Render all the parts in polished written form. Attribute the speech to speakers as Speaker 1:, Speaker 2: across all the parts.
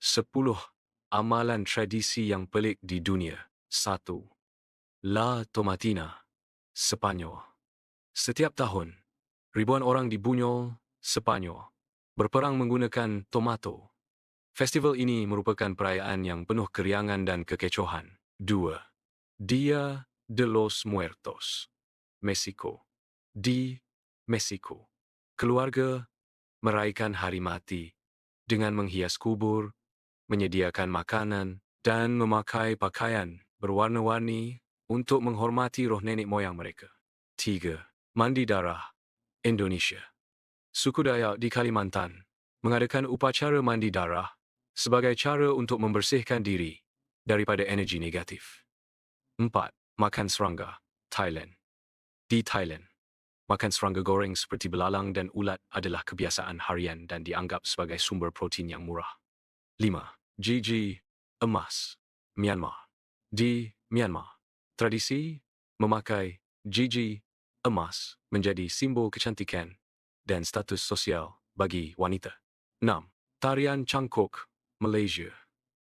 Speaker 1: 10 amalan tradisi yang pelik di dunia. 1. La Tomatina, Sepanyol. Setiap tahun, ribuan orang di Bunyol, Sepanyol, berperang menggunakan tomato. Festival ini merupakan perayaan yang penuh keriangan dan kekecohan. 2. Dia de los Muertos, Mexico. Di Mexico, keluarga merayakan hari mati dengan menghias kubur, menyediakan makanan, dan memakai pakaian berwarna-warni untuk menghormati roh nenek moyang mereka. 3. Mandi darah, Indonesia. Suku Dayak di Kalimantan mengadakan upacara mandi darah sebagai cara untuk membersihkan diri daripada energi negatif. 4. Makan serangga, Thailand. Di Thailand, makan serangga goreng seperti belalang dan ulat adalah kebiasaan harian dan dianggap sebagai sumber protein yang murah. 5. Gigi emas, Myanmar. Di Myanmar, tradisi memakai gigi emas menjadi simbol kecantikan dan status sosial bagi wanita. 6. Tarian Cangkok, Malaysia.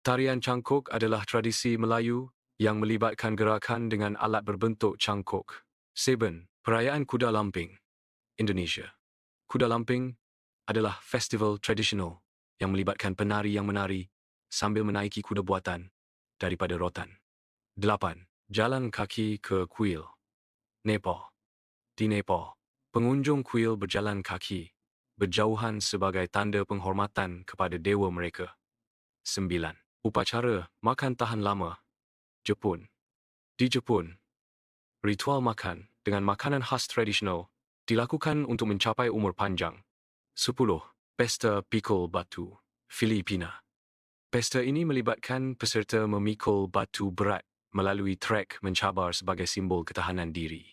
Speaker 1: Tarian cangkok adalah tradisi Melayu yang melibatkan gerakan dengan alat berbentuk cangkok. 7. Perayaan Kuda Lumping, Indonesia. Kuda Lumping adalah festival tradisional yang melibatkan penari yang menari sambil menaiki kuda buatan daripada rotan. 8. Jalan kaki ke kuil, Nepal. Di Nepal, pengunjung kuil berjalan kaki berjauhan sebagai tanda penghormatan kepada dewa mereka. 9. Upacara makan tahan lama, Jepun. Di Jepun, ritual makan dengan makanan khas tradisional dilakukan untuk mencapai umur panjang. 10. Pesta Pikul Batu, Filipina. Pesta ini melibatkan peserta memikul batu berat melalui trek mencabar sebagai simbol ketahanan diri.